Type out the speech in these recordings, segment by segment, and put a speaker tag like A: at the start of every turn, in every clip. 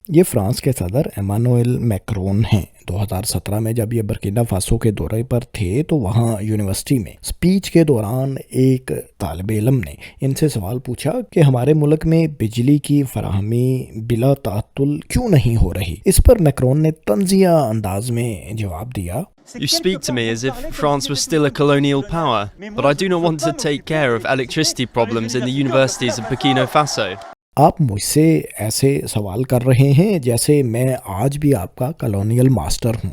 A: یہ فرانس کے صدر ایمانوئل میکرون ہیں۔ 2017 میں جب یہ برکینا فاسو کے دورے پر تھے تو وہاں یونیورسٹی میں سپیچ کے دوران ایک طالب علم نے ان سے سوال پوچھا کہ ہمارے ملک میں بجلی کی فراہمی بلا تعطل کیوں نہیں ہو رہی۔ اس پر میکرون نے طنزیہ انداز میں جواب دیا،
B: You speak to me as if France was still a colonial power, but I do not want to take care of electricity problems in the universities of Burkina Faso.
A: آپ مجھ سے ایسے سوال کر رہے ہیں جیسے میں آج بھی آپ کا کالونیل ماسٹر ہوں۔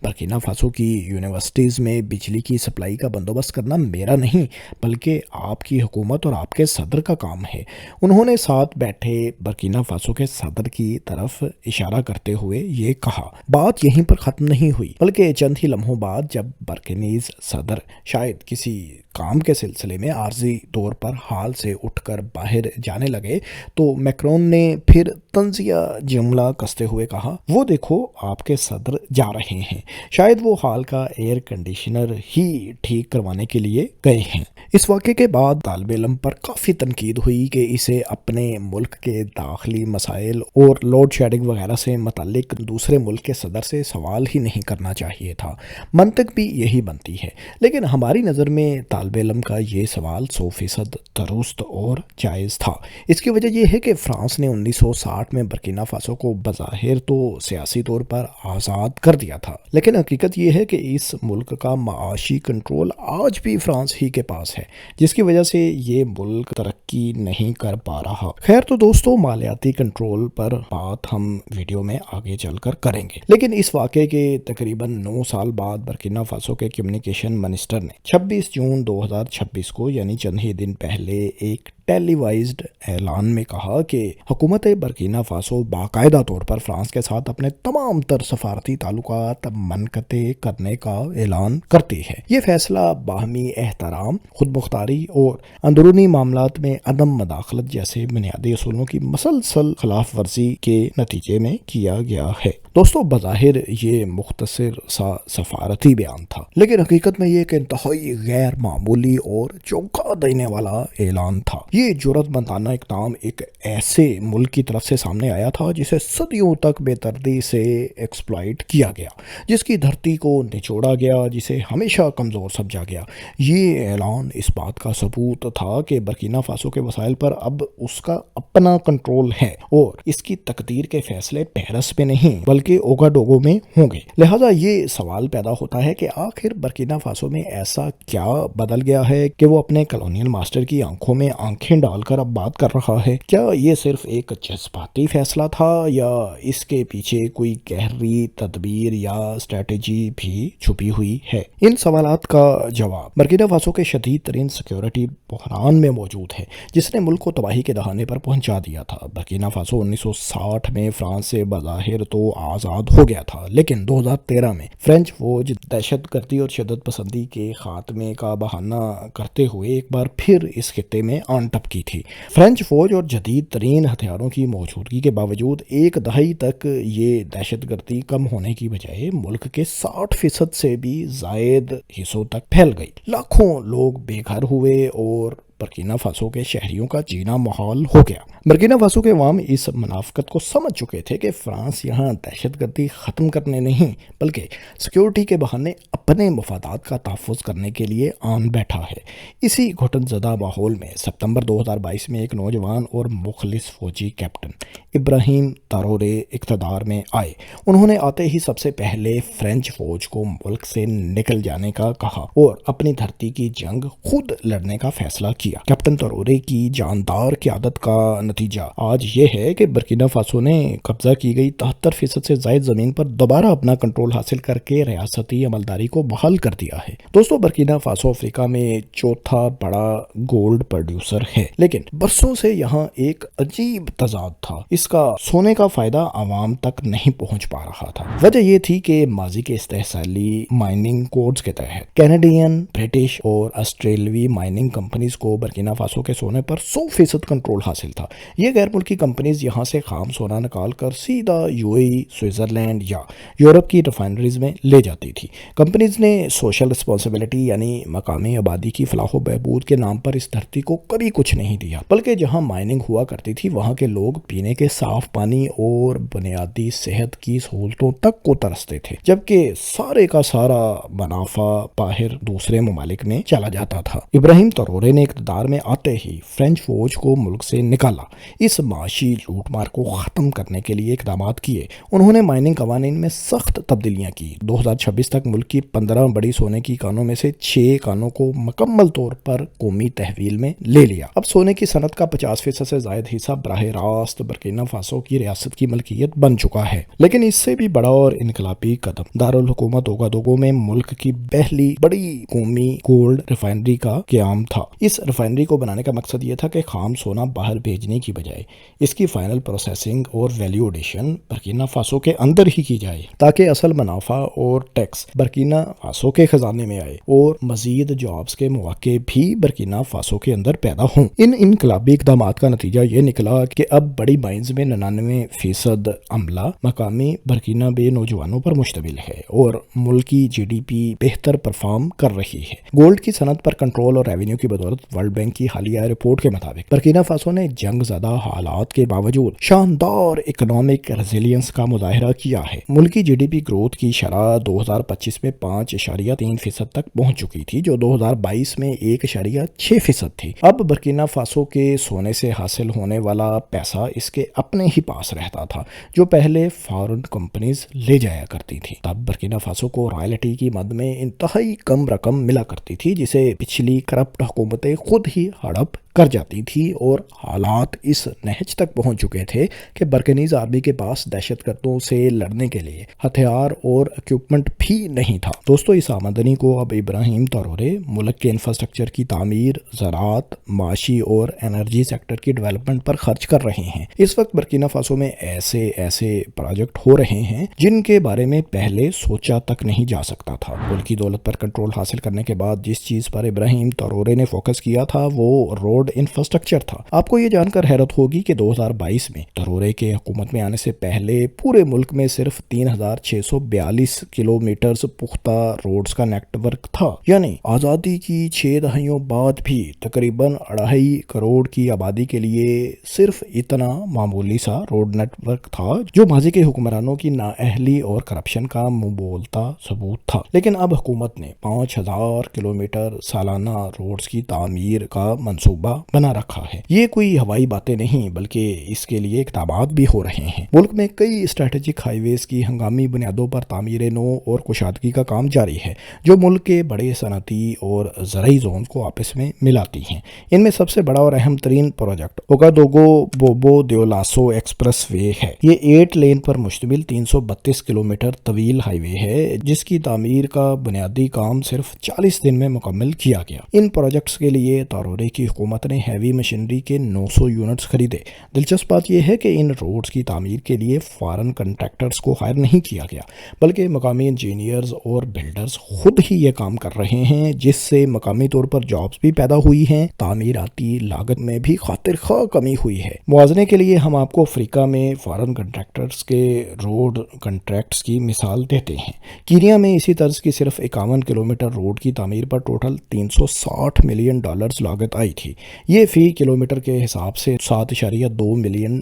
A: برکینا فاسو کی یونیورسٹیز میں بجلی کی سپلائی کا بندوبست کرنا میرا نہیں بلکہ آپ کی حکومت اور آپ کے صدر کا کام ہے۔ انہوں نے ساتھ بیٹھے برکینا فاسو کے صدر کی طرف اشارہ کرتے ہوئے یہ کہا۔ بات یہیں پر ختم نہیں ہوئی بلکہ چند ہی لمحوں بعد جب برکینیز صدر شاید کسی کام کے سلسلے میں عارضی طور پر حال سے اٹھ کر باہر جانے لگے تو میکرون نے پھر طنزیہ جملہ کستے ہوئے کہا، وہ دیکھو آپ کے صدر جا رہے ہیں، شاید وہ حال کا ایئر کنڈیشنر ہی ٹھیک کروانے کے لیے گئے ہیں۔ اس واقعے کے بعد طالب علم پر کافی تنقید ہوئی کہ اسے اپنے ملک کے داخلی مسائل اور لوڈ شیڈنگ وغیرہ سے متعلق دوسرے ملک کے صدر سے سوال ہی نہیں کرنا چاہیے تھا۔ منطق بھی یہی بنتی ہے، لیکن ہماری نظر میں طالب علم کا یہ سوال 100% درست اور جائز تھا۔ اس کی وجہ یہ ہے کہ فرانس نے 1960 میں برکینا فاسو کو بظاہر تو سیاسی طور پر آزاد کر دیا تھا، لیکن حقیقت یہ ہے کہ اس ملک کا معاشی کنٹرول آج بھی فرانس ہی کے پاس ہے، جس کی وجہ سے یہ ملک ترقی نہیں کر پا رہا۔ خیر تو دوستو، مالیاتی کنٹرول پر بات ہم ویڈیو میں آگے چل کر کریں گے، لیکن اس واقعے کے تقریباً 9 سال بعد برکینا فاسو کے کمیونیکیشن منسٹر نے 26 جون 2026 کو یعنی چند ہی دن پہلے ایک ٹیلی وائزڈ اعلان میں کہا کہ حکومت برکینا فاسو باقاعدہ طور پر فرانس کے ساتھ اپنے تمام تر سفارتی تعلقات منقطع کرنے کا اعلان کرتی ہے۔ یہ فیصلہ باہمی احترام، خود مختاری اور اندرونی معاملات میں عدم مداخلت جیسے بنیادی اصولوں کی مسلسل خلاف ورزی کے نتیجے میں کیا گیا ہے۔ دوستو، بظاہر یہ مختصر سا سفارتی بیان تھا، لیکن حقیقت میں یہ ایک انتہائی غیر معمولی اور چونکا دینے والا اعلان تھا۔ یہ جرأت مندانہ اقدام ایک ایسے ملک کی طرف سے سامنے آیا تھا جسے صدیوں تک بے دردی سے ایکسپلائٹ کیا گیا، جس کی دھرتی کو نچوڑا گیا، جسے ہمیشہ کمزور سمجھا گیا۔ یہ اعلان اس بات کا ثبوت تھا کہ برکینا فاسو کے وسائل پر اب اس کا اپنا کنٹرول ہے اور اس کی تقدیر کے فیصلے پیرس میں نہیں بلکہ اوگاڈوگو میں ہوں گے۔ لہٰذا یہ سوال پیدا ہوتا ہے کہ آخر برکینا فاسو میں ایسا کیا بدل گیا ہے کہ وہ اپنے کالونیل ماسٹر کی آنکھوں میں آنکھیں ڈال کر اب بات کر رہا ہے؟ کیا یہ صرف ایک جذباتی فیصلہ تھا یا اس کے پیچھے کوئی گہری تدبیر یا اسٹریٹجی بھی چھپی ہوئی ہے؟ ان سوالات کا جواب برکینا فاسو کے شدید ترین سیکیورٹی بحران میں موجود ہے، جس نے ملک کو تباہی کے دہانے پر پہنچا دیا تھا۔ برکینا فاسو 1960 میں فرانس سے بظاہر تو آزاد ہو گیا تھا، لیکن 2013 میں فرینچ فوج دہشت گردی اور شدت پسندی کے خاتمے کا بہانہ کرتے ہوئے ایک بار پھر اس خطے میں آن ٹپکی تھی۔ فرینچ فوج اور جدید ترین ہتھیاروں کی موجودگی کے باوجود ایک دہائی تک یہ دہشت گردی کم ہونے کی بجائے ملک کے 60% سے بھی زائد حصوں تک پھیل گئی۔ لاکھوں لوگ بے گھر ہوئے اور برکینا فاسو کے شہریوں کا جینا محال ہو گیا۔ برکینا فاسو کے عوام اس منافقت کو سمجھ چکے تھے کہ فرانس یہاں دہشت گردی ختم کرنے نہیں بلکہ سیکیورٹی کے بہانے اپنے مفادات کا تحفظ کرنے کے لیے آن بیٹھا ہے۔ اسی گھٹن زدہ ماحول میں ستمبر 2022 میں ایک نوجوان اور مخلص فوجی کیپٹن ابراہیم تارورے اقتدار میں آئے۔ انہوں نے آتے ہی سب سے پہلے فرینچ فوج کو ملک سے نکل جانے کا کہا اور اپنی دھرتی کی جنگ خود لڑنے کا فیصلہ کیا۔ کیپٹن تارورے کی جاندار قیادت کا نتیجہ آج یہ ہے کہ برکینا فاسو نے قبضہ کی گئی 73% سے زائد زمین پر دوبارہ اپنا کنٹرول حاصل کر کے ریاستی عملداری کو بحال کر دیا ہے۔ دوستو، برکینا فاسو افریقہ میں چوتھا بڑا گولڈ پروڈیوسر ہے، لیکن برسوں سے یہاں ایک عجیب تضاد تھا۔ اس کا سونے کا فائدہ عوام تک نہیں پہنچ پا رہا تھا۔ وجہ یہ تھی کہ ماضی کے استحصالی مائننگ کوڈز کے تحت کینیڈین، برٹش اور آسٹریلوی مائننگ کمپنیز کو برکینا فاسو کے سونے پر 100% کنٹرول حاصل تھا۔ یہ غیر ملکی کمپنیز یہاں سے خام سونا نکال کر سیدھا UAE، سوئٹزرلینڈ یا یورپ کی ریفائنریز میں لے جاتی تھی۔ کمپنیز نے سوشل رسپانسبلٹی یعنی مقامی آبادی کی فلاح و بہبود کے نام پر اس دھرتی کو کبھی کچھ نہیں دیا، بلکہ جہاں مائننگ ہوا کرتی تھی وہاں کے لوگ پینے کے صاف پانی اور بنیادی صحت کی سہولتوں تک کو ترستے تھے، جبکہ سارے کا سارا منافع باہر دوسرے ممالک میں چلا جاتا تھا۔ ابراہیم ترورے نے اقتدار میں آتے ہی فرینچ فوج کو ملک سے نکالا، اس معاشی لوٹ مار کو ختم کرنے کے لیے اقدامات کیے۔ انہوں نے مائننگ قوانین میں سخت تبدیلیاں کی۔ 2026 تک ملک کی 15 بڑی سونے کی کانوں میں سے 6 کانوں کو مکمل طور پر قومی تحویل میں لے لیا۔ اب سونے کی صنعت کا 50% سے زائد حصہ براہ راست برکینا فاسو کی ریاست کی ملکیت بن چکا ہے۔ لیکن اس سے بھی بڑا اور انقلابی قدم دارالحکومت اوگادوگو میں ملک کی پہلی بڑی قومی گولڈ ریفائنری کا قیام تھا۔ اس ریفائنری کو بنانے کا مقصد یہ تھا کہ خام سونا باہر بھیجنے کی بجائے اس کی فائنل پروسیسنگ اور ویلیو ایڈیشن برکینا فاسو کے اندر ہی کی جائے، تاکہ اصل منافع اور ٹیکس برکینا فاسو کے خزانے میں آئے اور مزید جابز کے مواقع بھی برکینا فاسو کے اندر پیدا ہوں۔ ان انقلابی اقدامات کا نتیجہ یہ نکلا کہ اب بڑی مائنز میں 99% عملہ مقامی برکینا بے نوجوانوں پر مشتمل ہے اور ملکی GDP بہتر پرفارم کر رہی ہے۔ گولڈ کی صنعت پر کنٹرول اور ریونیو کی بدولت ورلڈ بینک کی حالیہ رپورٹ کے مطابق برکینا فاسو نے جنگ زدہ حالات کے باوجود شاندار اکنامک ریزیلینس کا مظاہرہ کیا ہے۔ ملکی GDP گروتھ کی شرح 2025 میں 5.3% تک پہنچ چکی تھی، جو 2022 میں 1.6% تھی۔ اب برکینا فاسو کے سونے سے حاصل ہونے والا پیسہ اس کے اپنے ہی پاس رہتا تھا، جو پہلے فارن کمپنیز لے جایا کرتی تھی۔ تب برکینا فاسو کو رائلٹی کی مد میں انتہائی کم رقم ملا کرتی تھی، جسے پچھلی کرپٹ حکومتیں خود ہی ہڑپ کر جاتی تھی، اور حالات اس نہج تک پہنچ چکے تھے کہ برکنیز آرمی کے پاس دہشت گردوں سے لڑنے کے لیے ہتھیار اور اکوپمنٹ بھی نہیں تھا۔ دوستو، اس آمدنی کو اب ابراہیم ترورے ملک کے انفراسٹرکچر کی تعمیر، زراعت، معاشی اور انرجی سیکٹر کی ڈیولپمنٹ پر خرچ کر رہے ہیں۔ اس وقت برکینا فاسو میں ایسے پروجیکٹ ہو رہے ہیں جن کے بارے میں پہلے سوچا تک نہیں جا سکتا تھا۔ ملک کی دولت پر کنٹرول حاصل کرنے کے بعد جس چیز پر ابراہیم ترورے نے فوکس کیا تھا وہ روڈ انفراسٹرکچر تھا۔ آپ کو یہ جان کر حیرت ہوگی کہ 2022 میں ترورے کے حکومت میں آنے سے پہلے پورے ملک میں صرف 3642 کلومیٹرز پختہ روڈز کا نیٹ ورک تھا، یعنی آزادی کی 6 دہائیوں بعد بھی تقریباً 2.5 کروڑ کی آبادی کے لیے صرف اتنا معمولی سا روڈ نیٹ ورک تھا، جو ماضی کے حکمرانوں کی نااہلی اور کرپشن کا منہ بولتا ثبوت تھا۔ لیکن اب حکومت نے 5000 کلومیٹر سالانہ روڈز کی تعمیر کا منصوبہ بنا رکھا ہے۔ یہ کوئی ہوائی باتیں نہیں، بلکہ اس کے لیے اقدامات بھی ہو رہے ہیں۔ ملک میں کئی اسٹریٹجک ہائی ویز کی ہنگامی بنیادوں پر تعمیر نو اور کشادگی کا کام جاری ہے، جو ملک کے بڑے صنعتی اور زرعی زونز کو آپس میں ملاتی ہیں۔ ان میں سب سے بڑا اور اہم ترین پروجیکٹ اوگادوگو بوبو دیولاسو ایکسپریس وے ہے۔ یہ 8 لین پر مشتمل 332 کلومیٹر طویل ہائی وے ہے، جس کی تعمیر کا بنیادی کام صرف 40 دن میں مکمل کیا گیا۔ ان پروجیکٹس کے لیے ترورے کی حکومت نے ہیوی مشینری کے 900 یونٹس خریدے۔ دلچسپ بات یہ ہے کہ ان روڈز کی تعمیر کے لیے فارن کنٹریکٹرز کو ہائر نہیں کیا گیا، بلکہ مقامی انجینئرز اور بلڈرز خود ہی یہ کام کر رہے ہیں، جس سے مقامی طور پر جابز بھی پیدا ہوئی ہیں، تعمیراتی لاگت میں بھی خاطر خواہ کمی ہوئی ہے۔ موازنے کے لیے ہم آپ کو افریقہ میں فارن کنٹریکٹرز کے روڈ کنٹریکٹس کی مثال دیتے ہیں۔ کینیا میں اسی طرز کی صرف 51 کلومیٹر روڈ کی تعمیر پر ٹوٹل $360 ملین لاگت آئی تھی۔ یہ فی کلومیٹر کے حساب سے $7.2 ملین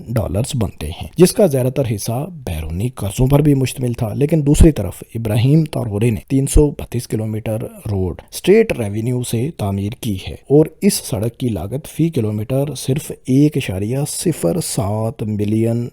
A: بنتے ہیں، جس کا زیادہ تر حصہ بیرونی قرضوں پر بھی مشتمل تھا۔ لیکن دوسری طرف ابراہیم ترورے نے 332 کلومیٹر روڈ اسٹیٹ ریونیو سے تعمیر کی ہے، اور اس سڑک کی لاگت فی کلومیٹر صرف $1.07 ملین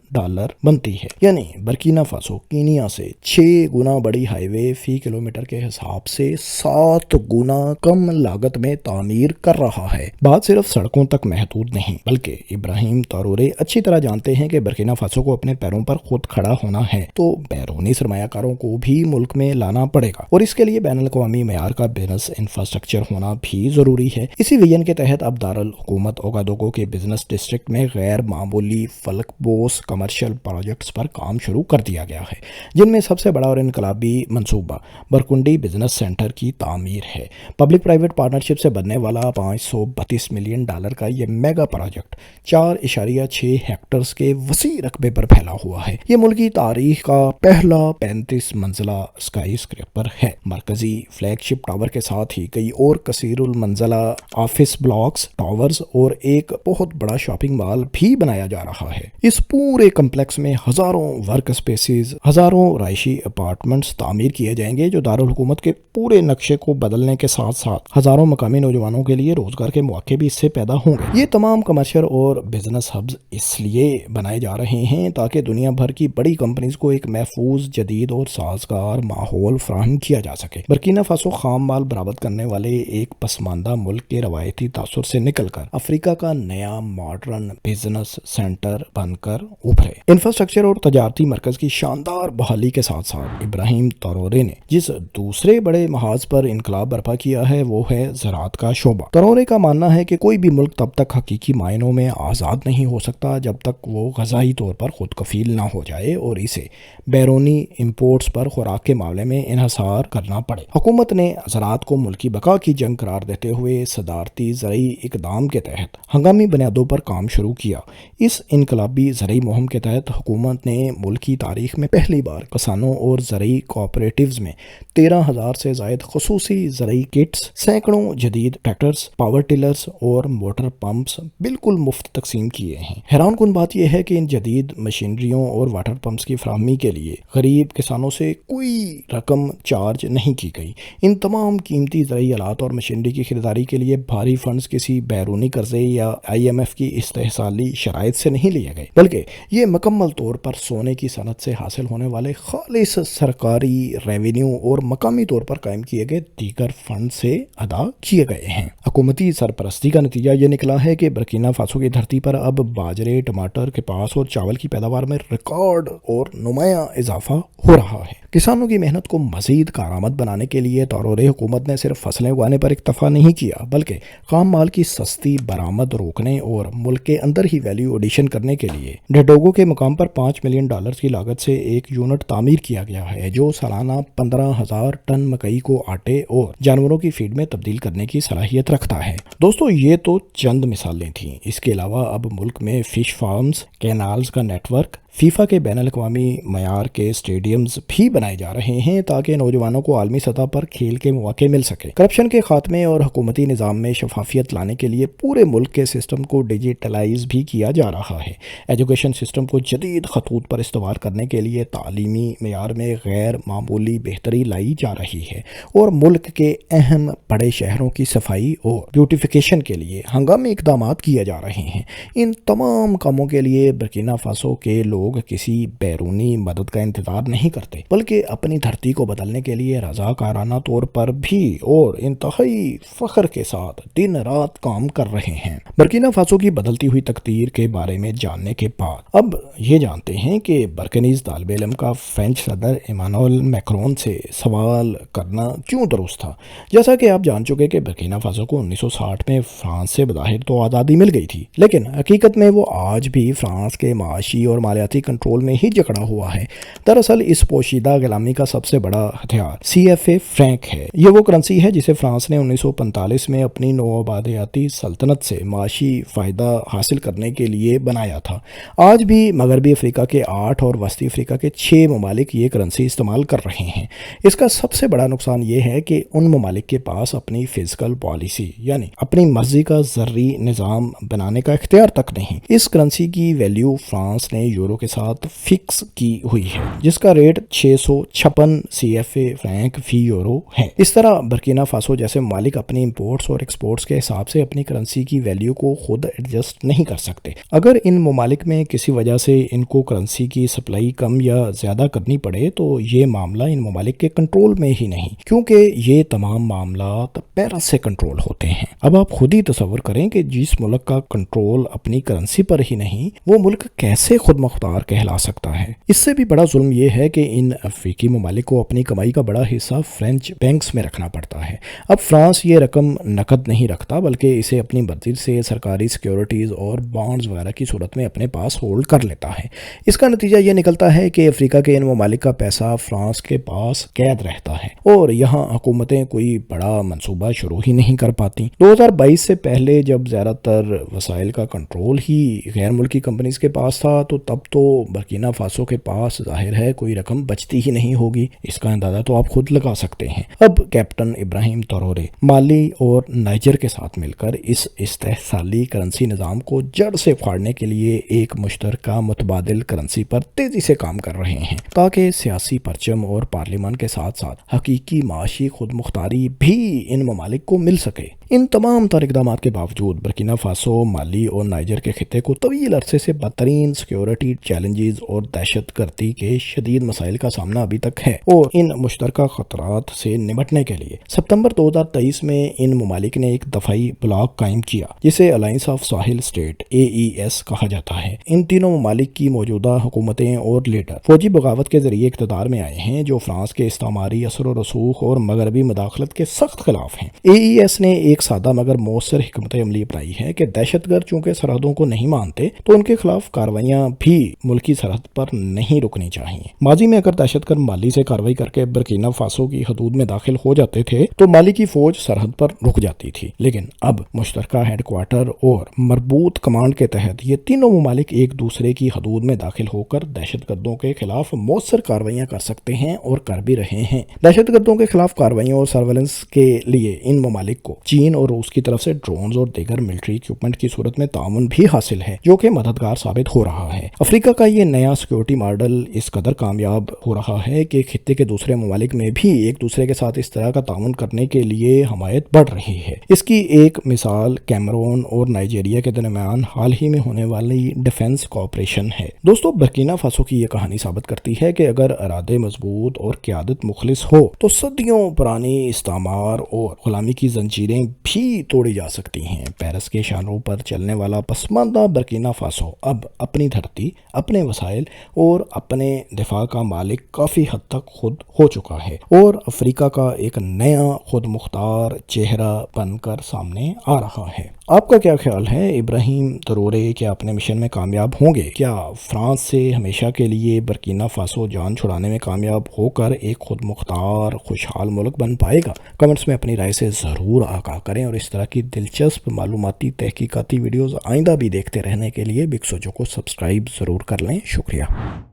A: بنتی ہے۔ یعنی برکینا فاسو کینیا سے 6 گنا بڑی ہائی وے فی کلومیٹر کے حساب سے 7 گنا کم لاگت میں تعمیر کر رہا ہے۔ بات صرف سڑکوں تک محدود نہیں، بلکہ ابراہیم ترورے اچھی طرح جانتے ہیں کہ برکینا فاسو کو اپنے پیروں پر خود کھڑا ہونا ہے تو بیرونی سرمایہ کاروں کو بھی ملک میں لانا پڑے گا، اور اس کے لیے بین الاقوامی معیار کا بزنس انفراسٹرکچر ہونا بھی ضروری ہے۔ اسی ویژن کے تحت اب دارالحکومت اوگادوگو کے بزنس ڈسٹرکٹ میں غیر معمولی فلک بوس کمرشل پروجیکٹس پر کام شروع کر دیا گیا ہے، جن میں سب سے بڑا اور انقلابی منصوبہ برکنڈی بزنس سینٹر کی تعمیر ہے۔ پبلک پرائیویٹ پارٹنرشپ سے بننے والا $532 ملین بلین ڈالر کا یہ میگا پروجیکٹ 4.6 ہیکٹرز کے وسیع رقبے پر پھیلا ہوا ہے۔ یہ ملکی تاریخ کا پہلا 35 منزلہ اسکائی اسکریپر ہے۔ مرکزی فلیگ شپ ٹاور کے ساتھ ہی کئی اور کثیر المنزلہ آفس بلاکس، ٹاورز اور ایک بہت بڑا شاپنگ مال بھی بنایا جا رہا ہے۔ اس پورے کمپلیکس میں ہزاروں ورک اسپیسز، ہزاروں رہائشی اپارٹمنٹس تعمیر کیے جائیں گے جو دارالحکومت کے پورے نقشے کو بدلنے کے ساتھ ساتھ ہزاروں مقامی نوجوانوں کے لیے روزگار کے مواقع بھی اس سے پیدا ہوں گے۔ یہ تمام کمرشل اور بزنس ہبز اس لیے بنائے جا رہے ہیں تاکہ دنیا بھر کی بڑی کمپنیز کو ایک محفوظ، جدید اور سازگار ماحول فراہم کیا جا سکے۔ برکینا فاسو خام مال برآمد کرنے والے ایک پسماندہ ملک کے روایتی تاثر سے نکل کر افریقہ کا نیا ماڈرن بزنس سینٹر بن کر ابھرے۔ انفراسٹرکچر اور تجارتی مرکز کی شاندار بحالی کے ساتھ ساتھ ابراہیم ترورے نے جس دوسرے بڑے محاذ پر انقلاب برپا کیا ہے وہ ہے زراعت کا شعبہ۔ ترورے کا ماننا ہے کہ کوئی بھی ملک تب تک حقیقی معنوں میں آزاد نہیں ہو سکتا جب تک وہ غذائی طور پر خود کفیل نہ ہو جائے اور اسے بیرونی امپورٹس پر خوراک کے معاملے میں انحصار کرنا پڑے۔ حکومت نے زراعت کو ملکی بقا کی جنگ قرار دیتے ہوئے صدارتی زرعی اقدام کے تحت ہنگامی بنیادوں پر کام شروع کیا۔ اس انقلابی زرعی مہم کے تحت حکومت نے ملکی تاریخ میں پہلی بار کسانوں اور زرعی کوآپریٹیوز میں 13,000 سے زائد خصوصی زرعی کٹس، سینکڑوں جدید ٹریکٹرز، پاور ٹلرز اور موٹر پمپس بالکل مفت تقسیم کیے ہیں۔ حیران کن بات یہ ہے کہ ان جدید مشینریوں اور واٹر پمپس کی فراہمی کے لیے غریب کسانوں سے کوئی رقم چارج نہیں کی گئی۔ ان تمام قیمتی زرعی آلات اور مشینری کی خریداری کے لیے بھاری فنڈز کسی بیرونی قرضے یا IMF کی استحصالی شرائط سے نہیں لیے گئے، بلکہ یہ مکمل طور پر سونے کی صنعت سے حاصل ہونے والے خالص سرکاری ریونیو اور مقامی طور پر قائم کیے گئے دیگر فنڈ سے ادا کیے گئے ہیں۔ حکومتی سرپرستی کا نتیجہ یہ نکلا ہے کہ برکینا فاسو کی دھرتی پر اب باجرے، ٹماٹر، کپاس اور چاول کی پیداوار میں ریکارڈ اور نمایاں اضافہ ہو رہا ہے۔ کسانوں کی محنت کو مزید کارآمد بنانے کے لیے ترورے حکومت نے صرف فصلیں اگانے پر اکتفا نہیں کیا بلکہ خام مال کی سستی برآمد روکنے اور ملک کے اندر ہی ویلیو ایڈیشن کرنے کے لیے ڈیڈوگو کے مقام پر $5 ملین کی لاگت سے ایک یونٹ تعمیر کیا گیا ہے جو سالانہ 15,000 ٹن مکئی کو آٹے اور جانوروں کی فیڈ میں تبدیل کرنے کی صلاحیت رکھتا ہے۔ دوستو یہ تو چند مثالیں تھیں، اس کے علاوہ اب ملک میں فش فارمز، کینالز کا نیٹ ورک، فیفا کے بین الاقوامی معیار کے اسٹیڈیمز بھی بنائے جا رہے ہیں تاکہ نوجوانوں کو عالمی سطح پر کھیل کے مواقع مل سکے۔ کرپشن کے خاتمے اور حکومتی نظام میں شفافیت لانے کے لیے پورے ملک کے سسٹم کو ڈیجیٹلائز بھی کیا جا رہا ہے۔ ایجوکیشن سسٹم کو جدید خطوط پر استوار کرنے کے لیے تعلیمی معیار میں غیر معمولی بہتری لائی جا رہی ہے اور ملک کے اہم بڑے شہروں کی صفائی اور بیوٹیفیکیشن کے لیے ہنگامی اقدامات کیے جا رہے ہیں۔ ان تمام کاموں کے لیے برکینا فاسو کے لوگ کسی بیرونی مدد کا انتظار نہیں کرتے بلکہ اپنی دھرتی کو بدلنے کے لیے رضاکارانہ طور پر بھی اور انتہائی فخر کے ساتھ دن رات کام کر رہے ہیں۔ برکینا فاسو کی بدلتی ہوئی تقدیر کے بارے میں جاننے کے بعد اب یہ جانتے ہیں کہ برکنیز طالب علم کا فرینچ صدر ایمانوئل میکرون سے سوال کرنا کیوں درست تھا۔ جیسا کہ آپ جان چکے کہ برکینا فاسو کو 1960 میں فرانس سے بظاہر تو آزادی مل گئی تھی لیکن حقیقت میں وہ آج بھی فرانس کے معاشی اور مالیاتی کنٹرول میں ہی جکڑا ہوا ہے۔ دراصل اس پوشیدہ غلامی کا سب سے بڑا ہتھیار CFA فرینک ہے۔ یہ وہ کرنسی ہے جسے فرانس نے 1945 میں اپنی نوآبادیاتی سلطنت سے معاشی فائدہ حاصل کرنے کے لیے بنایا تھا۔ آج بھی مغربی افریقہ کے 8 اور وسطی افریقہ کے 6 ممالک یہ کرنسی استعمال کر رہے ہیں۔ اس کا سب سے بڑا نقصان یہ ہے کہ ان ممالک کے پاس اپنی فزیکل پالیسی یعنی اپنی مرضی کا زرعی نظام بنانے کا اختیار تک نہیں۔ اس کرنسی کی ویلیو فرانس نے یورو کے ساتھ فکس کی ہوئی ہے جس کا ریٹ 656 CFA فرینک فی یورو ہے۔ اس طرح برکینا فاسو جیسے ممالک اپنی امپورٹس اور ایکسپورٹس کے حساب سے اپنی کرنسی کی ویلیو کو خود ایڈجسٹ نہیں کر سکتے۔ اگر ان ممالک میں کسی وجہ سے ان کو کرنسی کی سپلائی کم یا زیادہ کرنی پڑے تو یہ معاملہ ان ممالک کے کنٹرول میں ہی نہیں کیونکہ یہ تمام معاملات پیرس سے کنٹرول ہوتے ہیں۔ اب آپ خود ہی تصور کریں کہ جس ملک کا کنٹرول اپنی کرنسی پر ہی نہیں وہ ملک کیسے خود مختار مختار کہلا سکتا ہے۔ اس سے بھی بڑا ظلم یہ ہے کہ ان افریقی ممالک کو اپنی کمائی کا بڑا حصہ فرینچ بینکس میں رکھنا پڑتا ہے۔ اب فرانس یہ رقم نقد نہیں رکھتا بلکہ اسے اپنی مرضی سے سرکاری سیکیورٹیز اور بانڈز وغیرہ کی صورت میں اپنے پاس ہولڈ کر لیتا ہے۔ اس کا نتیجہ یہ نکلتا ہے کہ افریقہ کے ان ممالک کا پیسہ فرانس کے پاس قید رہتا ہے اور یہاں حکومتیں کوئی بڑا منصوبہ شروع ہی نہیں کر پاتی۔ 2022 سے پہلے جب زیادہ تر وسائل کا کنٹرول ہی غیر ملکی کمپنیز کے پاس تھا تو تب تو برکینا فاسو کے پاس ظاہر ہے کوئی رقم بچتی ہی نہیں ہوگی۔ اس کا اندازہ تو آپ خود لگا سکتے ہیں۔ اب کیپٹن ابراہیم ترورے مالی اور نائجر کے ساتھ مل کر اس استحصالی کرنسی نظام کو جڑ سے اکھاڑنے کے لیے ایک مشترکہ متبادل کرنسی پر تیزی سے کام کر رہے ہیں تاکہ سیاسی پرچم اور پارلیمان کے ساتھ ساتھ حقیقی معاشی خود مختاری بھی ان ممالک کو مل سکے۔ ان تمام تر اقدامات کے باوجود برکینا فاسو، مالی اور نائجر کے خطے کو طویل عرصے سے بدترین سیکیورٹی چیلنجز اور دہشت گردی کے شدید مسائل کا سامنا ابھی تک ہے، اور ان مشترکہ خطرات سے نمٹنے کے لیے ستمبر 2023 میں ان ممالک نے ایک دفاعی بلاک قائم کیا جسے alliance of Sahil state AES کہا جاتا ہے۔ ان تینوں ممالک کی موجودہ حکومتیں اور لیڈر فوجی بغاوت کے ذریعے اقتدار میں آئے ہیں جو فرانس کے استعماری اثر و رسوخ اور مغربی مداخلت کے سخت خلاف ہیں۔ AES نے ایک سادہ مگر مؤثر حکمت عملی اپنائی ہے کہ دہشت گرد چونکہ سرحدوں کو نہیں مانتے تو ان کے خلاف کارروائیاں بھی ملکی سرحد پر نہیں رکنی چاہیے۔ ماضی میں اگر دہشت گرد مالی سے کارروائی کر کے برکینا فاسو کی حدود میں داخل ہو جاتے تھے تو مالی کی فوج سرحد پر رک جاتی تھی، لیکن اب مشترکہ ہیڈ کوارٹر اور مربوط کمانڈ کے تحت یہ تینوں ممالک ایک دوسرے کی حدود میں داخل ہو کر دہشت گردوں کے خلاف مؤثر کارروائیاں کر سکتے ہیں اور کر بھی رہے ہیں۔ دہشت گردوں کے خلاف کارروائیوں اور سرویلنس کے لیے ان ممالک کو چین اور روس کی طرف سے ڈرونز اور دیگر ملٹری ایکوپمنٹ کی صورت میں تعاون بھی حاصل ہے جو کہ مددگار ثابت ہو رہا ہے۔ افریقہ کا یہ نیا سیکیورٹی ماڈل اس قدر کامیاب ہو رہا ہے کہ خطے کے دوسرے ممالک میں بھی ایک دوسرے کے ساتھ اس طرح کا تعاون کرنے کے لیے حمایت بڑھ رہی ہے۔ اس کی ایک مثال کیمرون اور نائجیریا کے درمیان حال ہی میں ہونے والی ڈیفنس کوآپریشن ہے۔ دوستو، برکینا فاسو کی یہ کہانی ثابت کرتی ہے کہ اگر ارادے مضبوط اور قیادت مخلص ہو تو صدیوں پرانی استعمار اور غلامی کی زنجیریں بھی توڑی جا سکتی ہیں۔ پیرس کے اشاروں پر چلنے والا پسماندہ برکینا فاسو اب اپنی دھرتی، اپنے وسائل اور اپنے دفاع کا مالک کافی حد تک خود ہو چکا ہے اور افریقہ کا ایک نیا خود مختار چہرہ بن کر سامنے آ رہا ہے۔ آپ کا کیا خیال ہے؟ ابراہیم ترورے کیا اپنے مشن میں کامیاب ہوں گے؟ کیا فرانس سے ہمیشہ کے لیے برکینا فاسو جان چھڑانے میں کامیاب ہو کر ایک خود مختار خوشحال ملک بن پائے گا؟ کمنٹس میں اپنی رائے سے ضرور آگاہ کریں اور اس طرح کی دلچسپ معلوماتی تحقیقاتی ویڈیوز آئندہ بھی دیکھتے رہنے کے لیے بگ سوچو کو سبسکرائب ضرور کر لیں۔ شکریہ۔